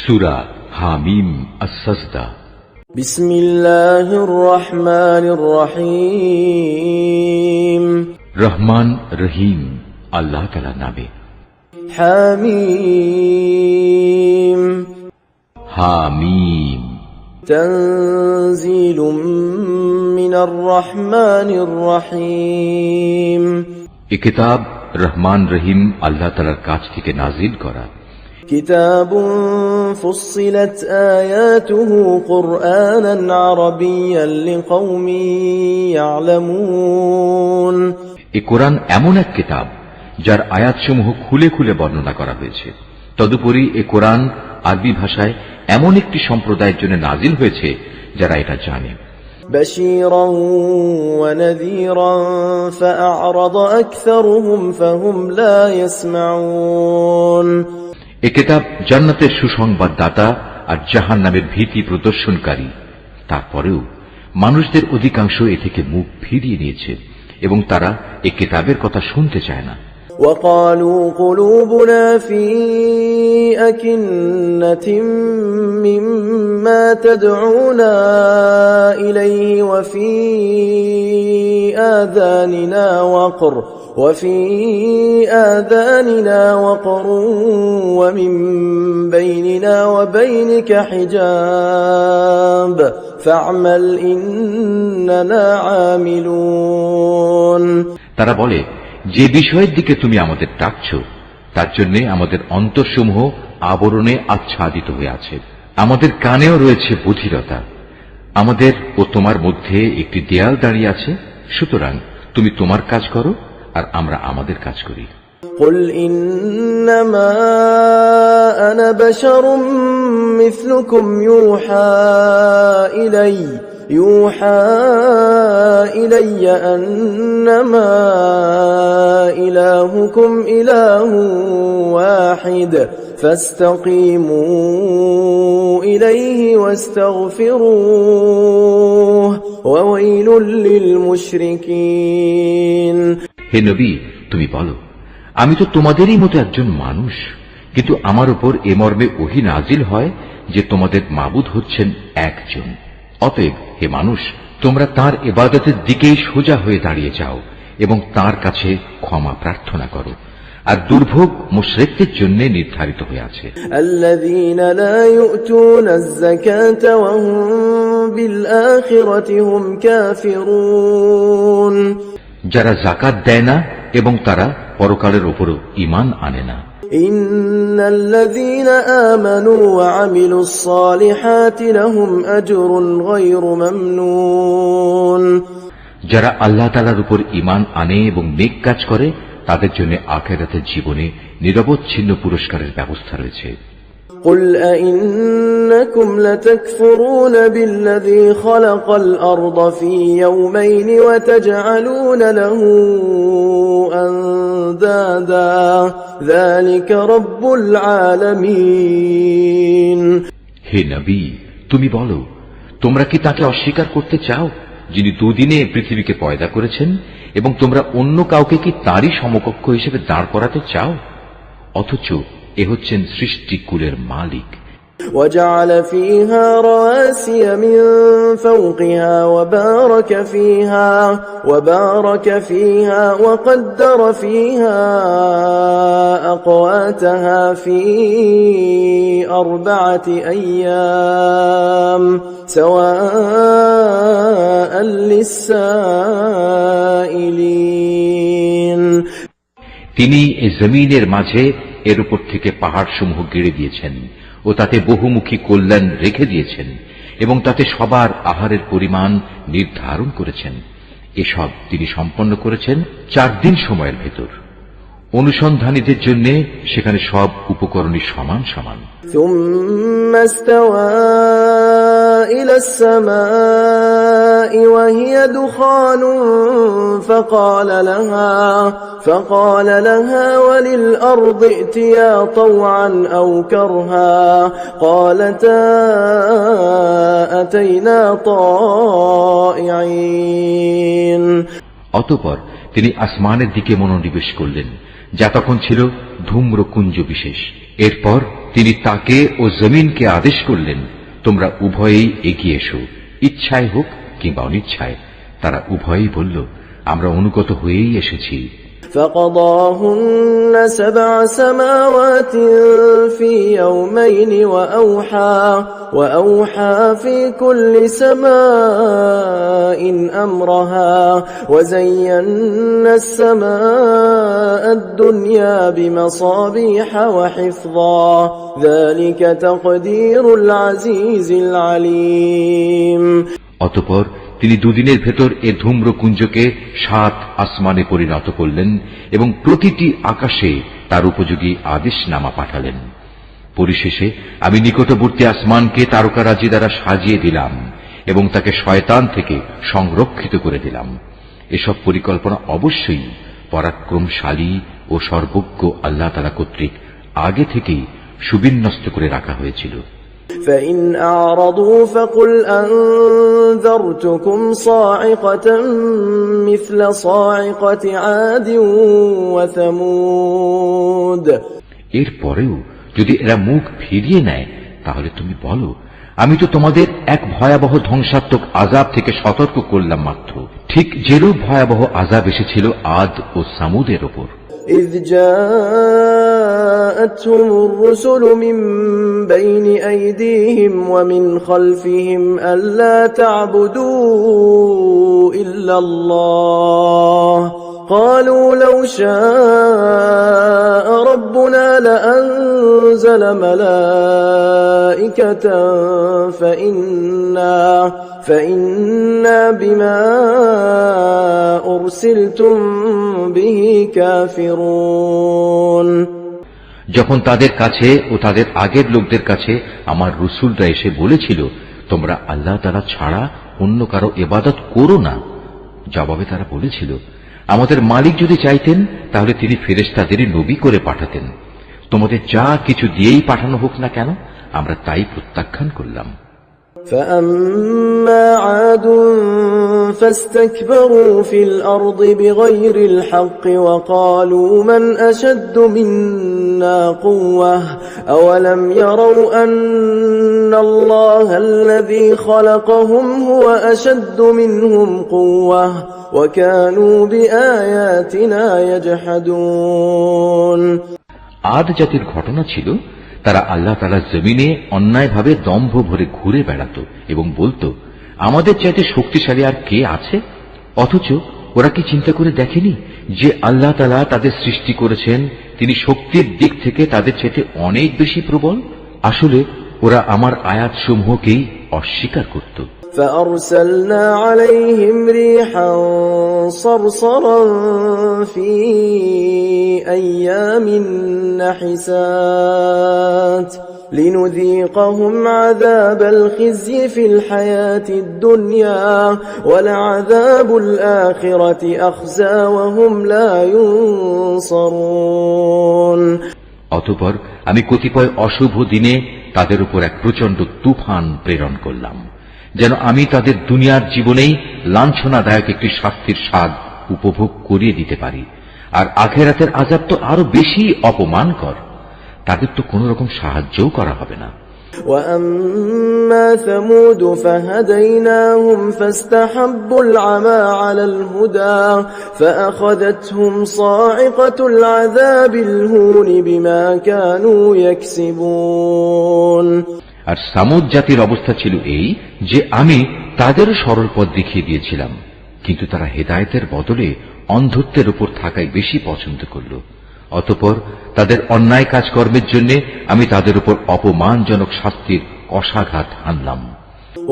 সূরা হামিম আস-সাজদা। বিসমিল্লাহির রহমানির রহিম। রহমান রহিম আল্লাহ তাআলার নামে। হামিম হামিম তানজিলুম মিনার রহমানির রহিম। এ কিতাব রহমান রহিম আল্লাহ তাআলার কাছ থেকে নাজিল করা। কিতাবুন ফুসসিলাত আয়াতুহু কুরআনান আরাবিয়্যান লিকওমিন ইয়ালামুন। এ কোরআন এমন এক কিতাব যার আয়াতসমূহ খুলে খুলে বর্ণনা করা হয়েছে। তদুপরি এ কোরআন আরবি ভাষায় এমন একটি সম্প্রদায়ের জন্য নাজিল হয়েছে যারা এটা জানে। বাশীরান ওয়া নাযীরান ফাআ'রাদা আকসারুহুম ফাহুম লা ইয়াসমাউন। এ কিতাব জান্নাতের সুসংবাদদাতা আর জাহান্নামের ভীতি প্রদর্শনকারী। তারপরেও মানুষদের অধিকাংশ এ থেকে মুখ ফিরিয়ে নিয়েছে এবং তারা এ কিতাবের কথা শুনতে চায় না। وقالوا قلوبنا في أكنة مما تدعونا إليه وفي آذاننا وقر ومن بيننا وبينك حجاب فاعمل إننا عاملون। তারা বলে, যে বিষয়ের দিকে তুমি আমাদের ডাকছ তার জন্য আমাদের অন্তরসমূহ আবরণে আচ্ছাদিত হয়ে আছে, আমাদের কানেও রয়েছে বধিরতা, আমাদের ও তোমার মধ্যে একটি দেয়াল দাঁড়িয়ে আছে। সুতরাং তুমি তোমার কাজ করো আর আমরা আমাদের কাজ করি। قل إنما أنا بشر مثلكم يوحى إلي أنما إلهكم إله واحد فاستقيموا إليه واستغفروه وويل للمشركين। হে নবী, তুমি বলো, আমি তো তোমাদেরই মতো একজন মানুষ, কিন্তু আমার উপর এ মর্মে ওহী নাজিল হয় যে তোমাদের মাবুদ হচ্ছেন একজন। অতএব হে মানুষ, তোমরা তাঁর ইবাদতের দিকেই সোজা হয়ে দাঁড়িয়ে যাও এবং তাঁর কাছে ক্ষমা প্রার্থনা করো। আর দুর্ভোগ মুশরিকদের জন্য নির্ধারিত হয়ে আছে। আল্লাযীনা লা ইউতুনা আয-যাকাতা ওয়া হুম বিল আখিরাতি হুম কাফিরুন। যারা যাকাত দেয় না এবং তারা পরকালের উপর ঈমান আনে না। ইন্নাল্লাযীনা আমানু ওয়া আমিলুস সালিহাতি লাহুম আজরুন গায়রু মামনুন। যারা আল্লাহ তাআলার উপর ঈমান আনে এবং নেক কাজ করে তাদের জন্য আখিরাতের জীবনে নিরবচ্ছিন্ন পুরস্কারের ব্যবস্থা রয়েছে। قل أئنكم لتكفرون بالذي خلق الأرض في يومين وتجعلون له أندادا ذلك رب العالمين। হে নবী, তুমি বলো, তোমরা কি তাকে অস্বীকার করতে চাও যিনি দুদিনে পৃথিবীকে পয়দা করেছেন, এবং তোমরা অন্য কাউকে কি তারই সমকক্ষ হিসেবে দাঁড় করাতে চাও? অথচ এ হচ্ছেন সৃষ্টিকুলের মালিক। وجعل فيها رواسي من فوقها وبارك فيها وقدر فيها أقواتها في 4 أيام سواء للسائلين। তিনি এই জমিনের মাঝে এর উপর থেকে পাহাড় সমূহ গেড়ে দিয়েছেন ও তাতে বহুমুখী কল্যাণ রেখে দিয়েছেন এবং তাতে সবার আহারের পরিমাণ নির্ধারণ করেছেন। এসব তিনি সম্পন্ন করেছেন 4 দিন সময়ের ভেতর। অনুসন্ধানীদের জন্য সেখানে সব উপকরণই সমান সমান। ثم استوى إلى السماء وهي دخان فقال لها وللأرض ائتيا طوعا أو كرها قالتا أتينا طائعين। অতঃপর তিনি আসমানের দিকে মনোনিবেশ করলেন, যা তখন ছিল ধূম্রকুঞ্জ বিশেষ। এরপর তিনি তাকে ও জমিনকে আদেশ করলেন, তোমরা উভয়েই এগিয়ে এসো, ইচ্ছায় হোক কিংবা অনিচ্ছায়। তারা উভয়েই বলল, আমরা অনুগত হয়েই এসেছি। فقضاهن 7 سماوات في يومين وأوحى في كل سماء أمرها وزينا السماء الدنيا بمصابيح وحفظا ذلك تقدير العزيز العليم। অতঃপর তিনি দুদিনের ভেতর এ ধূম্রকুঞ্জকে 7 আসমানে পরিণত করলেন এবং প্রতিটি আকাশে তার উপযোগী আদেশনামা পাঠালেন। পরিশেষে আমি নিকটবর্তী আসমানকে তারকারাজি দ্বারা সাজিয়ে দিলাম এবং তাকে শয়তান থেকে সংরক্ষিত করে দিলাম। এসব পরিকল্পনা অবশ্যই পরাক্রমশালী ও সর্বজ্ঞ আল্লাহ তাআলা কর্তৃক আগে থেকেই সুবিন্যস্ত করে রাখা হয়েছিল। فإن أعرضوا فقل أنذرتكم صاعقة مثل صاعقة عاد وثمود। এরপরেও যদি এরা মুখ ফিরিয়ে নেয় তাহলে তুমি বলো, আমি তো তোমাদের এক ভয়াবহ ধ্বংসাত্মক আযাব থেকে সতর্ক করলাম মাত্র, ঠিক যেরূপ ভয়াবহ আযাব এসেছিল আদ ও সামুদের ওপর। إذ جاءتهم الرسل من بين أيديهم ومن خلفهم ألا تعبدوا إلا الله قالوا لو شاء ربنا لأنزل ملائكة فإنا بما أرسلتم به كافرون। যখন তাদের কাছে ও তাদের আগের লোকদের কাছে আমার রসুলরা এসে বলেছিল, তোমরা আল্লাহ তাআলা ছাড়া অন্য কারো ইবাদত করো না, জবাবে তারা বলেছিল, আমাদের মালিক যদি চাইতেন তাহলে তিনি ফেরেশতাদেরই নবী করে পাঠাতেন। তোমাদের যা কিছু দিয়েই পাঠানো হোক না কেন আমরা তাই প্রত্যাখ্যান করলাম। فأما عاد فاستكبروا في الأرض بغير الحق وقالوا من أشد منا قوة أولم يروا أن الله الذي خلقهم هو أشد منهم قوة وكانوا بآياتنا يجحدون। আদ জাতির ঘটনা ছিল, তারা আল্লাহ তাআলার জমিনে অন্যায়ভাবে দম্ভ ভরে ঘুরে বেড়াত এবং বলতো, আমাদের চাইতে শক্তিশালী আর কে আছে? অথচ ওরা কি চিন্তা করে দেখেনি যে আল্লাহ তাআলা তাদের সৃষ্টি করেছেন, তিনি শক্তির দিক থেকে তাদের চাইতে অনেক বেশি প্রবল। আসলে ওরা আমার আয়াতসমূহকেই অস্বীকার করত। فأرسلنا عليهم ريحا صرصرا في أيام نحسات لنذيقهم عذاب الخزي في الحياة الدنيا ولعذاب الآخرة أخزى وهم لا ينصرون। অতঃপর আমি কতিপয় অশুভ দিনে তাদের উপর এক প্রচন্ড তুফান প্রেরণ করলাম, যেন আমি তাদের দুনিয়ার জীবনেই লাঞ্ছনাদায়ক একটি শাস্তির স্বাদ উপভোগ করিয়ে দিতে পারি। আর আখিরাতের আযাব তো আরো বেশি অপমানকর, তাদের তো কোন রকম সাহায্যও করা হবে না। وأما ثمود فهديناهم فاستحبوا العمى على الهدى فأخذتهم صاعقة العذاب الهون بما كانوا يكسبون। আর সামুদ জাতির অবস্থা ছিল এই যে আমি তাদেরও সরল পথ দেখিয়ে দিয়েছিলাম, কিন্তু তারা হেদায়েতের বদলে অন্ধত্বের উপর থাকাই বেশি পছন্দ করল। অতঃপর তাদের অন্যায় কাজকর্মের জন্য আমি তাদের উপর অপমানজনক শাস্তির কষাঘাত হানলাম।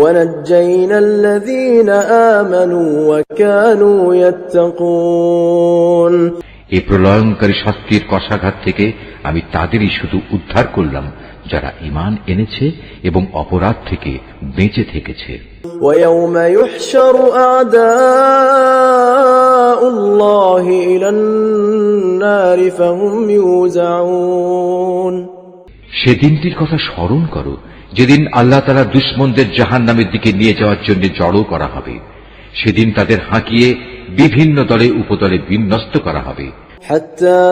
ونجينا الذين آمنوا وكانوا يتقون। এই প্রলয়ঙ্কারী শাস্তির কষাঘাত থেকে আমি তাদেরই শুধু উদ্ধার করলাম যারা ঈমান এনেছে এবং অপরাধ থেকে বেঁচে থেকেছে। ويوم يحشر أعداء الله إلى النار فهم يوزعون। সেদিনটির কথা স্মরণ করো যেদিন আল্লাহ তাআলা দুশমনদের জাহান্নামের দিকে নিয়ে যাওয়ার জন্য জড়ো করা হবে। সেদিন তাদের হাঁকিয়ে বিভিন্ন দলে উপদলে বিন্যস্ত করা হবে। حتى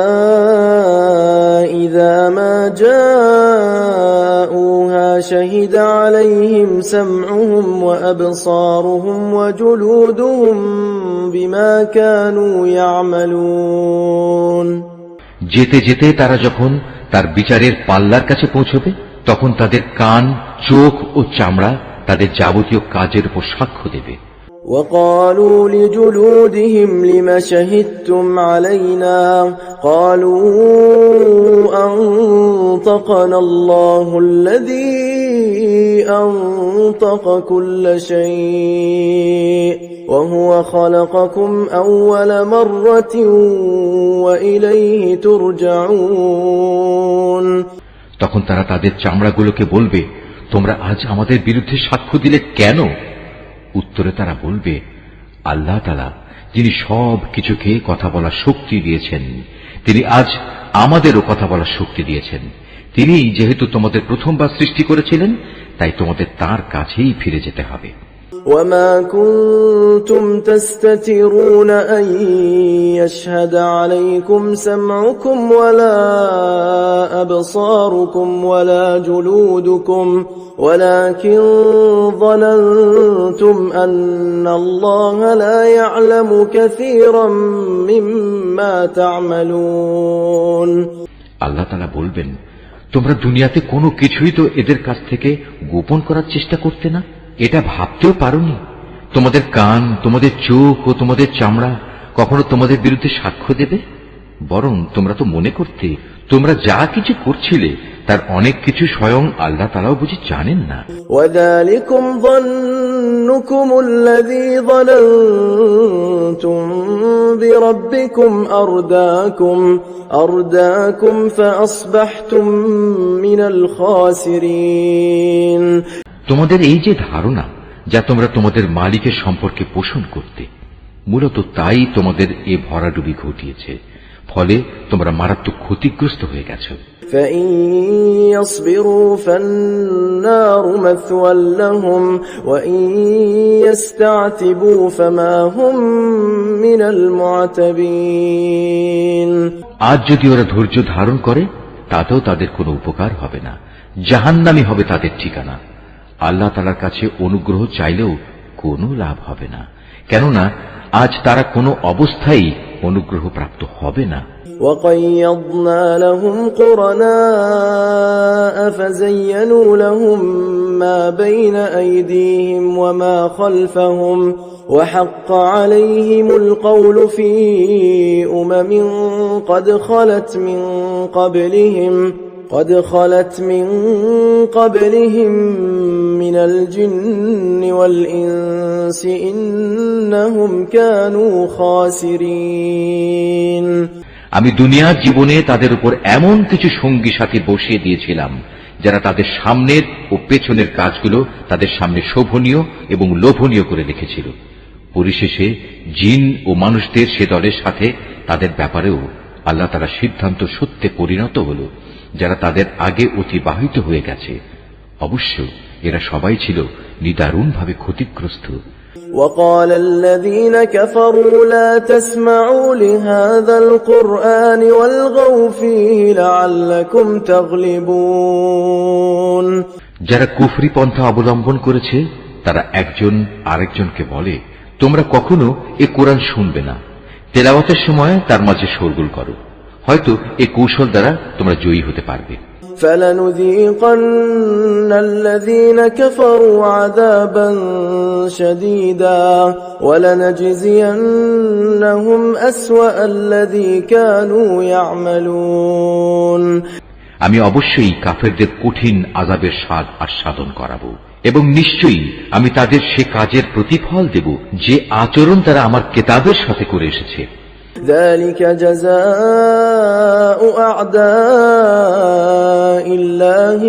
إذا ما جاءوها شهد عليهم سمعهم وأبصارهم وجلودهم بما كانوا يعملون যেতে যেতে তারা যখন তার বিচারের পাল্লার কাছে পৌঁছবে, তখন তাদের কান, চোখ ও চামড়া তাদের যাবতীয় কাজের উপর সাক্ষ্য দেবে। وقالوا لجلودهم لم شهدتم علينا قالوا أنطقنا الله الذي أنطق كل شيء وهو خلقكم أول مرة وإليه ترجعون তখন তারা তাদের চামড়াগুলোকে বলবে, তোমরা আজ আমাদের বিরুদ্ধে সাক্ষ্য দিলে কেন? উত্তরে তারা বলবে, আল্লাহ তাআলা যিনি সব কিছুকে কথা বলার শক্তি দিয়েছেন, তিনি আজ আমাদেরও কথা বলার শক্তি দিয়েছেন। তিনি যেহেতু তোমাদের প্রথমবার সৃষ্টি করেছিলেন, তাই তোমাদের তার কাছেই ফিরে যেতে হবে। وما كنتم تستترون أن يشهد عليكم سمعكم ولا أبصاركم ولا جلودكم ولكن ظننتم أن الله لا يعلم كثيرا مما تعملون আল্লাহ তাআলা বলবেন, তোমরা দুনিয়াতে কোনো কিছুই তো এদের কাছ থেকে গোপন করার চেষ্টা করতে না, এটা ভাবতেও পারোনি। তোমাদের কান, তোমাদের চোখ ও তোমাদের চামড়া কখনো তোমাদের বিরুদ্ধে সাক্ষ্য দেবে? বরং তোমরা তো মনে করতে তোমরা যা কিছু করছিলে তার অনেক কিছু স্বয়ং আল্লাহ তাআলাও বুঝি জানেন না। وذلكم ظنكم الذي ظننتم بربكم أرداكم فأصبحتم من الخاسرين তোমাদের এই যে ধারণা যা তোমরা তোমাদের মালিকের সম্পর্কে পোষণ করতে, মূলত তাই তোমাদের এ ভরাডুবি ঘটিয়েছে, ফলে তোমরা মারাত্মক ক্ষতিগ্রস্ত হয়ে গেছো। فإن يصبروا فالنار مثوى لهم وإن يستعتبوا فما هم من المعتبين আজ যদি ওরা ধৈর্য ধারণ করে, তাতেও তাদের কোনো উপকার হবে না, জাহান্নামই হবে তাদের ঠিকানা। আল্লাহ তাআলার কাছে অনুগ্রহ চাইলেও কোনো লাভ হবে না, কেননা আজ তারা কোনো অবস্থায় অনুগ্রহ প্রাপ্ত হবে না। وقيضنا لهم قرناء فزينوا لهم ما بين أيديهم وما خلفهم وحق عليهم القول في أمم قد خلت من قبلهم من الجن والإنس إنهم كانوا خاسرين আমি দুনিয়ার জীবনে তাদের উপর এমন কিছু সঙ্গী সাথী বসিয়ে দিয়েছিলাম যারা তাদের সামনের ও পেছনের কাজগুলো তাদের সামনে শোভনীয় এবং লোভনীয় করে রেখেছিল। পরিশেষে জিন ও মানুষদের সে দলের সাথে তাদের ব্যাপারেও আল্লাহ তাআলা সিদ্ধান্ত সত্যে পরিণত হল, যারা তাদের আগে অতিবাহিত হয়ে গেছে। অবশ্য এরা সবাই ছিল নিদারুণভাবে ক্ষতিগ্রস্ত। وقال الذين كفروا لا تسمعوا لهذا القرآن والغوا فيه لعلكم تغلبون যারা কুফরি পন্থা অবলম্বন করেছে তারা একজন আরেকজনকে বলে, তোমরা কখনো এ কোরআন শুনবে না, তেলাওয়াতের সময় তার মাঝে শোরগোল করো, হয়তো এ কৌশল দ্বারা তোমরা জয়ী হতে পারবে। فلنذيقن الذين كفروا عذابا شديدا ولنجزينهم أسوأ الذي كانوا يعملون আমি অবশ্যই কাফেরদের কঠিন আযাবের স্বাদ আস্বাদন করাবো এবং নিশ্চয়ই আমি তাদের সে কাজের প্রতিফল দেব যে আচরণ তারা আমার কিতাবের সাথে করে এসেছে। ذلك جزاء أعداء الله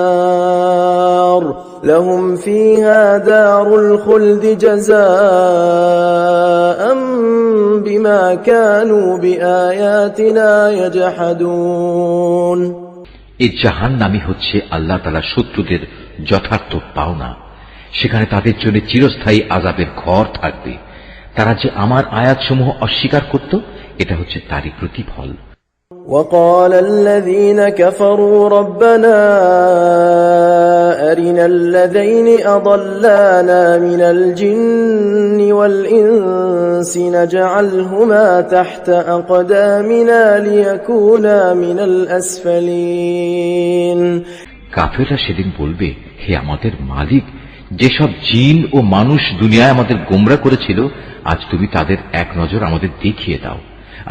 النار لهم فيها دار الخلد جزاء بما كانوا بآياتنا يجحدون এই জাহান্নামই হচ্ছে আল্লাহ তাআলার শত্রুদের যথার্থ পাওনা, সেখানে তাদের জন্য চিরস্থায়ী আযাবের ঘর থাকবে। তারা যে আমার আয়াতসমূহ অস্বীকার করত এটা হচ্ছে তারই প্রতিফল। وقال الذين كفروا ربنا أرنا الذين أضلانا من الجن والإنس نجعلهما تحت أقدامنا ليكونا من الأسفلين। কাফেররা সেদিন বলবে, হে আমাদের মালিক, যেসব জিন ও মানুষ দুনিয়ায় আমাদের গোমরা করেছিল, আজ তুমি তাদের এক নজর আমাদের দেখিয়ে দাও।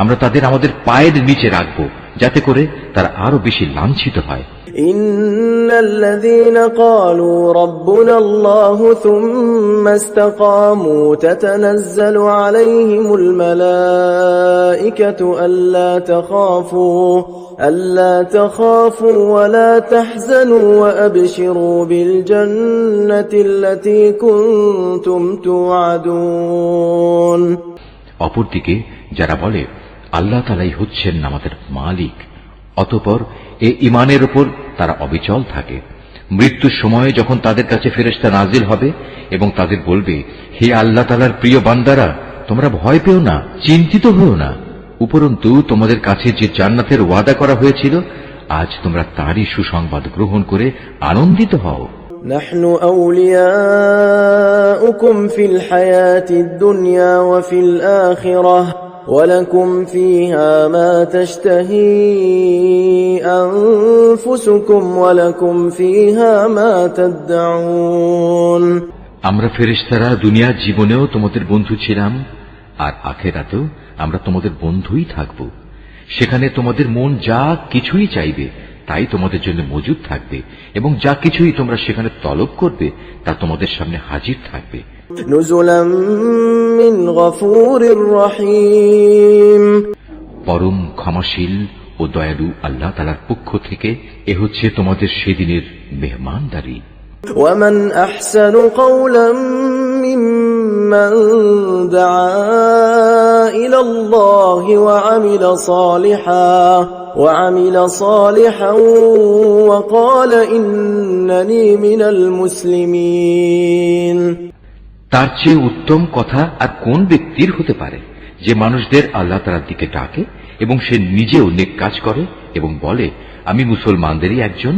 আমরা তাদের আমাদের পায়ের নিচে রাখব, যাতে করে তারা আরো বেশি লাঞ্ছিত হয়। ইন্নাল্লাযীনা ক্বালু রাব্বুনাল্লাহু থুম্মা ইসতাকামু তাতানাজ্জালু আলাইহিমুল মালাঈকাতু আল্লা তাখাফু ওয়া লা তাহজানু ওয়া আবশিরু বিল জান্নাতিল্লাতী কুনতুম তুআদুন। অপরদিকে যারা বলে আল্লাহ তাআলাই হচ্ছেন আমাদের মালিক, অতঃপর এই ঈমানের উপর তারা অবিচল থাকে। মৃত্যুর সময়ে যখন তাদের কাছে ফেরেশতা নাজিল হবে এবং তাদের বলবে, হে আল্লাহ তাআলার প্রিয় বান্দারা, তোমরা ভয় পেও না, চিন্তিত হও না, উপরন্তু তোমাদের কাছে যে জান্নাতের ওয়াদা করা হয়েছিল, আজ তোমরা তারই সুসংবাদ গ্রহণ করে আনন্দিত হও। نحن أولياؤكم في الحياة الدنيا وفي الآخرة ولكم فيها ما تشتهي أنفسكم ولكم فيها ما تدعون। আমরা ফেরেশতারা দুনিয়ার জীবনেও তোমাদের বন্ধু ছিলাম, আর আখিরাতেও আমরা তোমাদের বন্ধুই থাকব। সেখানে তোমাদের মন যা কিছুই চাইবে তাই তোমাদের জন্য মজুদ থাকবে, এবং যা কিছুই তোমরা সেখানে তলব করবে তা তোমাদের সামনে হাজির থাকবে। নুজুলাম মিন গফুরির রহিম। পরম ক্ষমাশীল ও দয়ালু আল্লাহ তাআলার পক্ষ থেকে এ হচ্ছে তোমাদের সেদিনের মেহমানদারি। ওয়ামান আহসানু কাওলাম মিম্মান দাআ ইলাল্লাহি ওয়া আমিলা সালিহান ওয়া ক্বালা ইন্নানী মিনাল মুসলিমিন। তার চেয়ে উত্তম কথা আর কোন ব্যক্তির হতে পারে, যে মানুষদের আল্লাহ তাআলার দিকে ডাকে এবং সে নিজেও নেক কাজ করে এবং বলে, আমি মুসলমানদেরই একজন।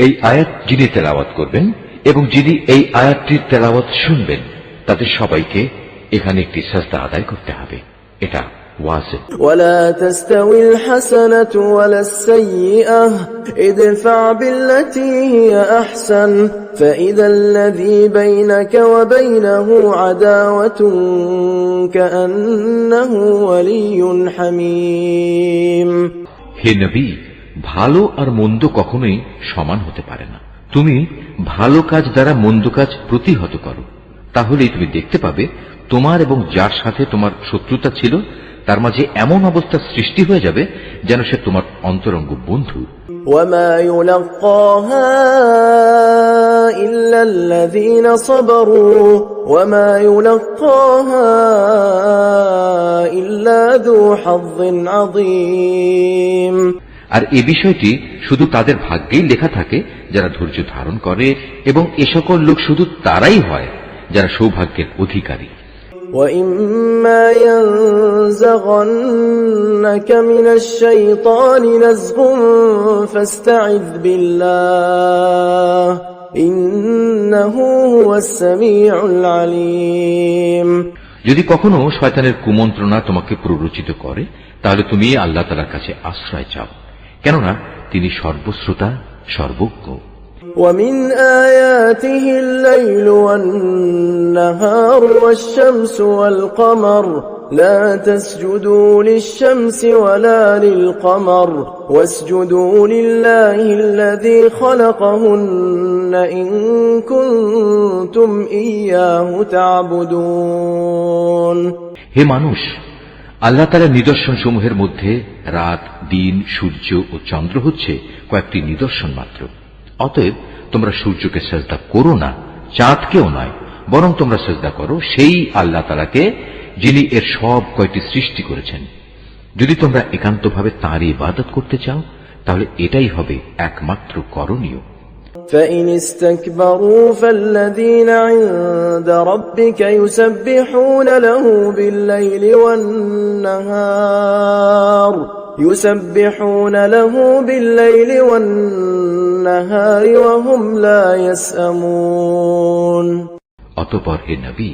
এই আয়াত যিনি তেলাওয়াত করবেন এবং যিনি এই আয়াতটির তেলাওয়াত শুনবেন, তাদের সবাইকে এখানে একটি সাজদা আদায় করতে হবে। এটা ওয়াজিব। ওয়ালা তাস্তাউিল হাসানাতু ওয়ালাস সাইয়্যিআহ ইদফা বিল্লাতী হিয়া আহসান ফাইযাল্লাযী বাইনাকা ওয়া বাইনাহু আদাওয়াতুন কাআন্নাহু ওয়ালিয়্যুন হামীম। হে নবী, ভালো আর মন্দ কখনোই সমান হতে পারে না। তুমি ভালো কাজ দ্বারা মন্দ কাজ প্রতিহত করো, তাহলেই তুমি দেখতে পাবে তোমার এবং যার সাথে তোমার শত্রুতা ছিল তার মাঝে এমন অবস্থা সৃষ্টি হয়ে যাবে যেন সে তোমার অন্তরঙ্গ বন্ধু। ওয়ামা ইউলাক্কাহা ইল্লাল্লাযীনা সাবারু ওয়ামা ইউলাক্কাহা ইল্লা যু হাযযিন আযীম। আর এই বিষয়টি শুধু তাদের ভাগ্যেই লেখা থাকে যারা ধৈর্য ধারণ করে, এবং এ সকল লোক শুধু তারাই হয় যারা সৌভাগ্যের অধিকারী। وَإِمَّا يَنزَغَنَّكَ مِنَ الشَّيْطَانِ نَزْغٌ فَاسْتَعِذْ بِاللَّهِ إِنَّهُ هُوَ السَّمِيعُ الْعَلِيمُ। যদি কখনো শয়তানের কুমন্ত্রণা তোমাকে প্ররোচিত করে, তাহলে তুমি আল্লাহ তাআলার কাছে আশ্রয় চাও, কেননা তিনি সর্বশ্রোতা, সর্বজ্ঞ। ومن آياته الليل والنهار والشمس والقمر لا تسجدوا للشمس ولا للقمر واسجدوا لله الذي خلقهن إن كنتم إياه تعبدون। হে মানুষ, আল্লাহ তাআলার নিদর্শন সমূহের মধ্যে রাত, দিন, সূর্য ও চন্দ্র হচ্ছে কয়েকটি নিদর্শন মাত্র। অতএব তোমরা সূর্যকে সাজদা করো না, চাঁদকেও নয়, বরং তোমরা সাজদা করো সেই আল্লাহ তাআলাকে যিনি এর সব কয়টি সৃষ্টি করেছেন। যদি তোমরা একান্তভাবে তাঁরই ইবাদত করতে চাও, তাহলে এটাই হবে একমাত্র করণীয়। فإن استكبروا فالذين عند ربك يسبحون له بالليل والنهار وهم لا يسأمون। অতঃপর হে নবী,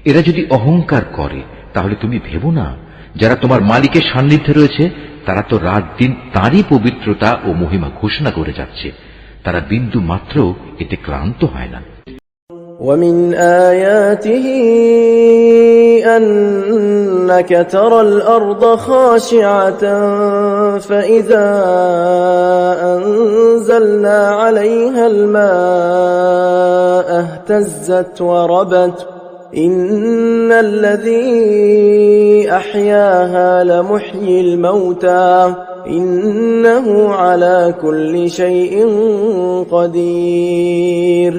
এরা যদি অহংকার করে তাহলে তুমি ভেবো না, যারা তোমার মালিকের সান্নিধ্যে রয়েছে তারা তো রাত দিন তারই পবিত্রতা ও মহিমা ঘোষণা করে যাচ্ছে, তারা বিন্দু মাত্র এতে ক্লান্ত হয় না। ومن آياته أنك ترى الأرض خاشعة فإذا أنزلنا عليها الماء اهتزت وربت إن الذي أحياها لمحيي الموتى إنه على كل شيء قدير।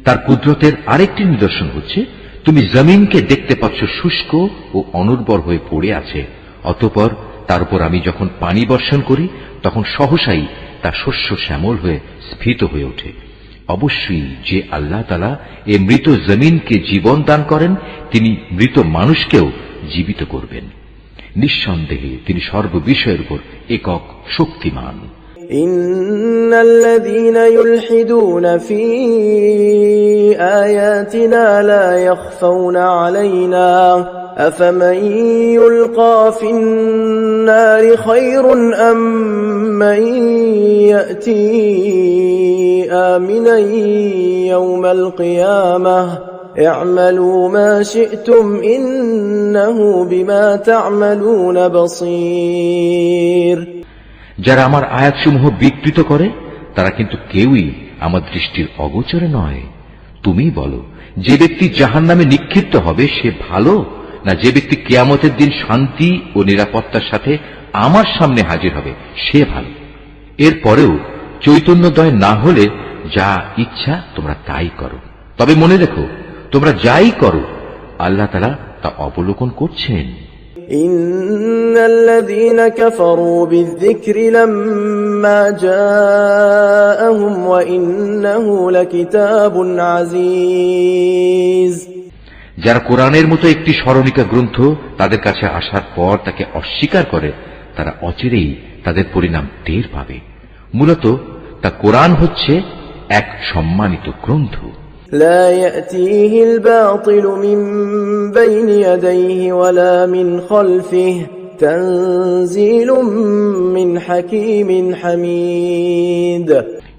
তার কুদরতের আরেকটি নিদর্শন হচ্ছে তুমি জমিনকে দেখতে পাচ্ছ শুষ্ক ও অনুর্বর হয়ে পড়ে আছে, অতঃপর তার উপর আমি যখন পানি বর্ষণ করি তখন সহসাই তা শস্য শ্যামল হয়ে স্ফীত হয়ে ওঠে। অবশ্যই যে আল্লাহ তাআলা এ মৃত জমিনকে জীবন দান করেন তিনি মৃত মানুষকেও জীবিত করবেন। নিঃসন্দেহে তিনি সর্ববিষয়ের উপর একক শক্তিমান। إن الذين يلحدون في آياتنا لا يخفون علينا أفمن يلقى في النار خير أم من يأتي آمنا يوم القيامة اعملوا ما شئتم إنه بما تعملون بصير। যারা আমার আয়াতসমূহ বিকৃত করে তারা কিন্তু কেউই আমার দৃষ্টির অগোচরে নয়। তুমি বলো, যে ব্যক্তি জাহান্নামে নিক্ষিপ্ত হবে সে ভালো, না যে ব্যক্তি কিয়ামতের দিন শান্তি ও নিরাপত্তার সাথে আমার সামনে হাজির হবে সে ভালো। এরপরেও চৈতন্যদয় না হলে যা ইচ্ছা তোমরা তাই করো, তবে মনে রেখো তোমরা যাই করো আল্লাহ তাআলা তা অবলোকন করছেন। إن الذين كفروا بالذكر لما جاءهم وإنه لكتاب عزيز। যারা কোরআনের মতো একটি স্মরণিকা গ্রন্থ তাদের কাছে আসার পর তাকে অস্বীকার করে তারা অচিরেই তাদের পরিণাম টের পাবে। মূলত তা কোরআন হচ্ছে এক সম্মানিত গ্রন্থ। لا يأتيه الباطل من بين يديه ولا من خلفه تنزيل من حكيم حميد।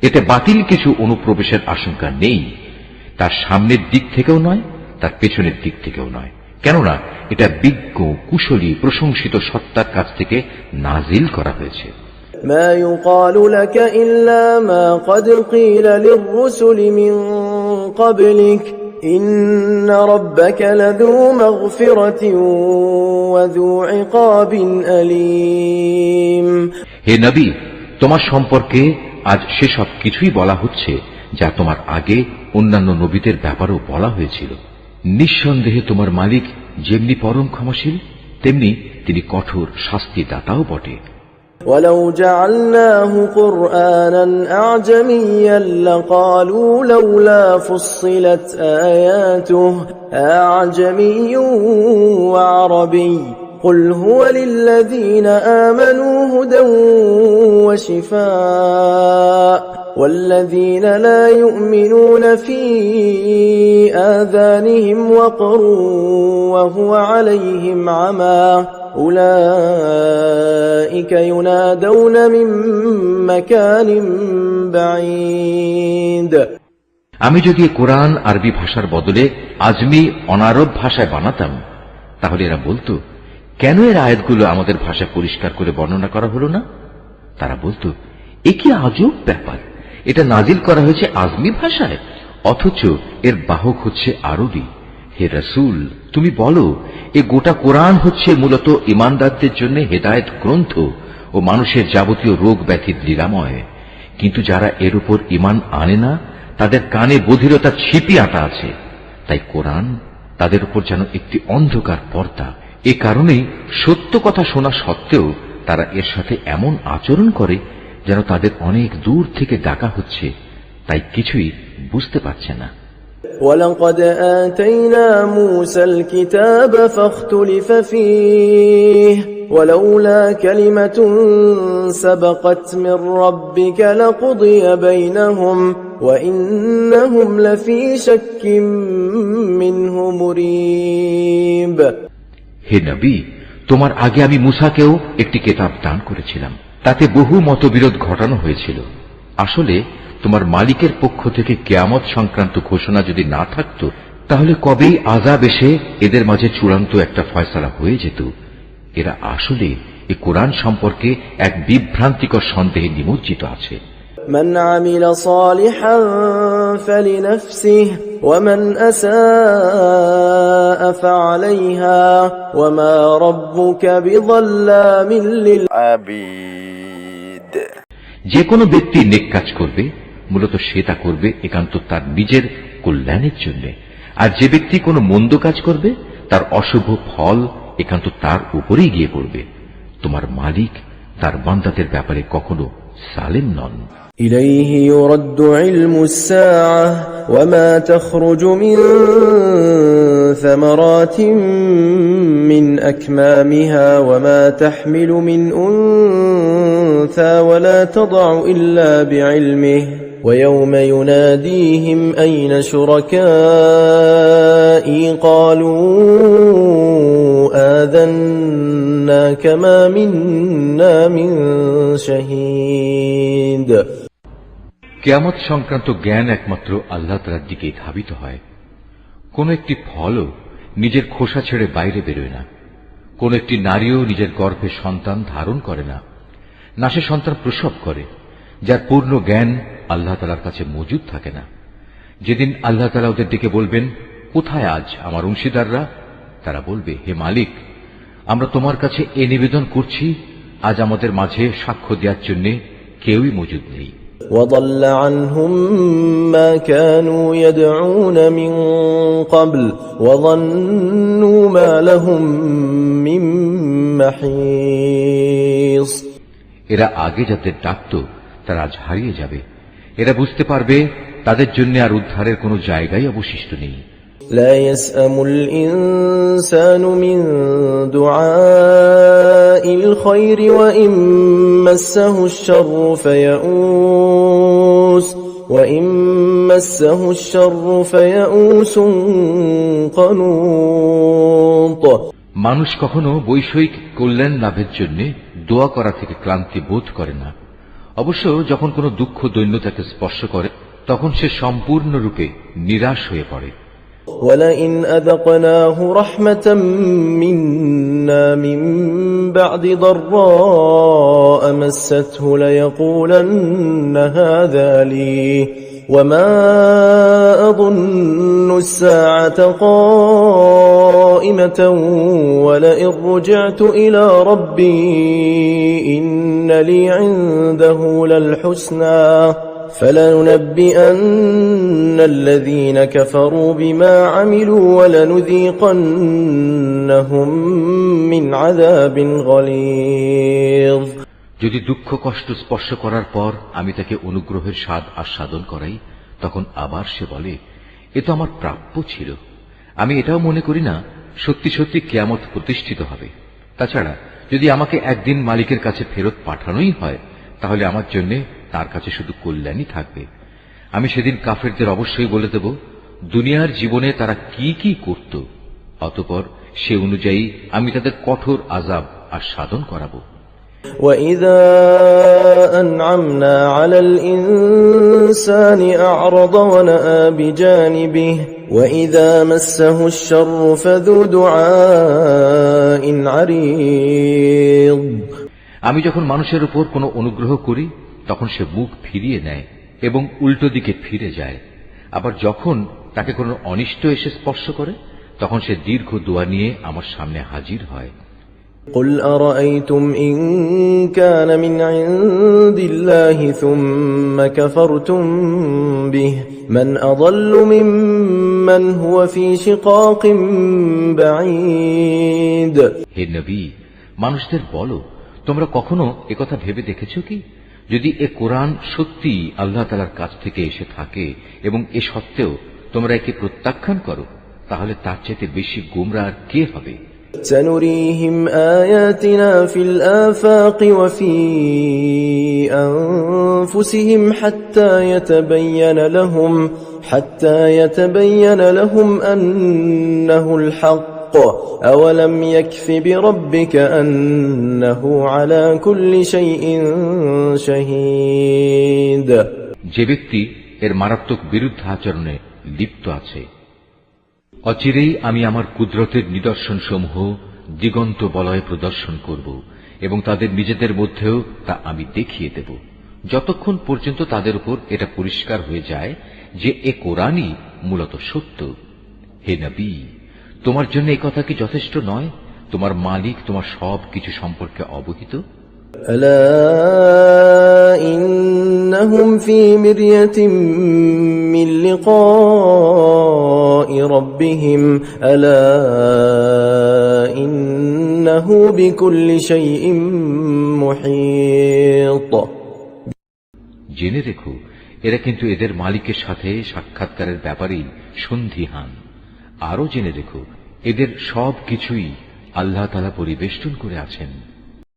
এতে বাতিল কিছু অনুপ্রবেশের আশঙ্কা নেই, তার সামনের দিক থেকেও নয় তার পেছনের দিক থেকেও নয়, কেননা এটা বিজ্ঞ কুশলী প্রশংসিত সত্তার কাছ থেকে নাজিল করা হয়েছে। ما يقال لك إلا ما قد قيل للرسل من قبلك إن ربك لذو مغفرة وذو عقاب أليم। হে নবী, তোমার সম্পর্কে আজ সেসব কিছুই বলা হচ্ছে যা তোমার আগে অন্যান্য নবীদের ব্যাপারেও বলা হয়েছিল। নিঃসন্দেহে তোমার মালিক যেমনি পরম ক্ষমাশীল তেমনি তিনি কঠোর শাস্তিদাতাও বটে। ولو جعلناه قرآنا أعجميا لقالوا لولا فصلت آياته أعجمي وعربي قل هو للذين آمنوا هدى وشفاء والذين لا يؤمنون في آذانهم وقر وهو عليهم عمى أولئك ينادون من مكان بعيد। আমি যদি কোরআন আরবি ভাষার বদলে আজমি অনারব ভাষায় বানাতাম তাহলে এরা বলতো, কেন এর আয়াতগুলো আমাদের ভাষায় পরিষ্কার করে বর্ণনা করা হলো না? তারা বলতো, এ কি আজব ব্যাপার, এটা নাজিল করা হয়েছে আজমি ভাষায়, অথচ এর বাহক হচ্ছে আরবি। হে রাসূল, তুমি বলো, এ গোটা কোরআন হচ্ছে মূলত ঈমানদারদের জন্য হেদায়েত গ্রন্থ ও মানুষের যাবতীয় রোগ ব্যাধির নিরাময়। কিন্তু যারা এর উপর ঈমান আনে না তাদের কানে বধিরতা ছিপি আঁটা আছে, তাই কোরআন তাদের উপর যেন একটি অন্ধকার পর্দা। এ কারণেই সত্য কথা শোনা সত্ত্বেও তারা এর সাথে এমন আচরণ করে যেন তাদের অনেক দূর থেকে ডাকা হচ্ছে, তাই কিছুই বুঝতে পারছে না। ولقد آتينا موسى الكتاب فاختلف فيه ولولا كلمة سبقت من ربك لقضي بينهم وإنهم لفي شك منه مريب। হে নবী, তোমার আগে আমি মূসাকেও একটি কিতাব দান করেছিলাম, তাতে বহু মতবিরোধ ঘটানো হয়েছিল। আসলে তোমার মালিকের পক্ষ থেকে কিয়ামত সংক্রান্ত ঘোষণা যদি না থাকত, তাহলে কবেই আযাব এসে এদের মাঝে চূড়ান্ত একটা ফয়সালা হয়ে যেত। এরা আসলে এই কোরআন সম্পর্কে এক বিভ্রান্তিকর সন্দেহে নিমজ্জিত আছে। من عمل صالحا فلنفسه ومن أساء فعليها وما ربك بظلام للعبيد। যে কোনো ব্যক্তি নেক কাজ করবে, মূলত সে তা করবে একান্ত তার নিজের কল্যাণের জন্য, আর যে ব্যক্তি কোনো মন্দ কাজ করবে তার অশুভ ফল একান্ত তার উপরেই গিয়ে পড়বে। তোমার মালিক তার বান্দাদের ব্যাপারে কখনো সালেম নন। إليه يرد علم الساعة وما تخرج من ثمرات من أكمامها وما تحمل من أنثى ولا تضع إلا بعلمه ويوم يناديهم أين شركائي قالوا آذناك ما منا من شهيد। কিয়ামত সংক্রান্ত জ্ঞান একমাত্র আল্লাহ তাআলার দিকেই ধাবিত হয়। কোন একটি ফলও নিজের খোসা ছেড়ে বাইরে বেরোয় না, কোন একটি নারীও নিজের গর্ভে সন্তান ধারণ করে না, না সে সন্তান প্রসব করে, যার পূর্ণ জ্ঞান আল্লাহ তাআলার কাছে মজুদ থাকে না। যেদিন আল্লাহ তাআলা ওদের দিকে বলবেন, কোথায় আজ আমার অংশীদাররা? তারা বলবে, হে মালিক, আমরা তোমার কাছে এ নিবেদন করছি, আজ আমাদের মাঝে সাক্ষ্য দেওয়ার জন্য কেউই মজুদ নেই। وضل عنهم ما كانوا يدعون من قبل وظنوا ما لهم من محيص। এরা আগে যাদের ডাকত তারা আজ হারিয়ে যাবে। এরা বুঝতে পারবে তাদের জন্য আর উদ্ধারের কোনো জায়গাই অবশিষ্ট নেই। لا يسأم الإنسان من دعاء الخير وإن مسه الشر فيئوس قنوط। মানুষ কখনো বৈষয়িক কল্যাণ লাভের জন্য দোয়া করা থেকে ক্লান্তি বোধ করে না। অবশ্য যখন কোনো দুঃখ দৈন্যতাকে স্পর্শ করে তখন সে সম্পূর্ণরূপে নিরাশ হয়ে পড়ে। ولئن أذقناه رحمة منا من بعد ضراء مسته ليقولن هذا لي وما أظن الساعة قائمة ولئن رجعت إلى ربي إن لي عنده للحسنى فلننبئن الذين كفروا بما عملوا ولنذيقنهم من عذاب غليظ। যদি দুঃখ কষ্ট স্পর্শ করার পর আমি তাকে অনুগ্রহের স্বাদ আস্বাদন করাই, তখন আবার সে বলে, এ তো আমার প্রাপ্য ছিল। আমি এটাও মনে করি না সত্যি সত্যি কিয়ামত প্রতিষ্ঠিত হবে। তাছাড়া যদি আমাকে একদিন মালিকের কাছে ফেরত পাঠানোই হয়, তাহলে আমার জন্য তার কাছে শুধু কল্যাণই থাকবে। আমি সেদিন কাফেরদের অবশ্যই বলে দেব দুনিয়ার জীবনে তারা কি কি করত, অতঃপর সে অনুযায়ী আমি তাদের কঠোর আযাব আস্বাদন করাবো। وَإِذَا أَنْعَمْنَا عَلَى الْإِنسَانِ أَعْرَضَ وَنَأَىٰ بِجَانِبِهِ وَإِذَا مَسَّهُ الشَّرُّ فَذُو دُعَاءٍ عَرِيضٍ। আমি যখন মানুষের উপর কোনো অনুগ্রহ করি তখন সে মুখ ফিরিয়ে নেয় এবং উল্টো দিকে ফিরে যায়। আবার যখন তাকে কোনো অনিষ্ট এসে স্পর্শ করে তখন সে দীর্ঘ দোয়া নিয়ে আমার সামনে হাজির হয়। قُلْ أَرَأَيْتُمْ إِنْ كَانَ مِنْ عِنْدِ اللَّهِ ثُمَّ كَفَرْتُمْ بِهِ مَنْ أَضَلُّ مِمَّنْ هُوَ فِي شِقَاقٍ بَعِيدٍ। হে নবী, মানুষদের বলো, তোমরা কখনো একথা ভেবে দেখেছ কি, যদি এ কোরআন সত্যি আল্লাহ তাআলার কাছ থেকে এসে থাকে এবং এ সত্ত্বেও তোমরা একে প্রত্যাখ্যান করো, তাহলে তার চাইতে বেশি গোমরা আর কে হবে? سنريهم آياتنا في الآفاق وفي أنفسهم حتى يتبين لهم أنه الحق أولم يكف بربك أنه على كل شيء شهيد। যে ব্যক্তি এর মারাত্মক বিরুদ্ধাচরণে লিপ্ত আছে, অচিরেই আমি আমার কুদরতের নিদর্শনসমূহ দিগন্ত বলয়ে প্রদর্শন করব এবং তাদের নিজেদের মধ্যেও তা আমি দেখিয়ে দেব, যতক্ষণ পর্যন্ত তাদের উপর এটা পরিষ্কার হয়ে যায় যে এ কোরআনই মূলত সত্য। হে নবী, তোমার জন্য এই কথা কি যথেষ্ট নয়? তোমার মালিক তোমার সব কিছু সম্পর্কে অবহিত। ألا إنهم في مرية من لقاء ربهم ألا إنه بكل شيء محيط। জেনে রেখো, এরা কিন্তু এদের মালিকের সাথে সাক্ষাৎকারের ব্যাপারেই সন্দিহান। আরো জেনে রেখো, এদের সব কিছুই আল্লাহ তাআলা পরিবেষ্টন করে আছেন।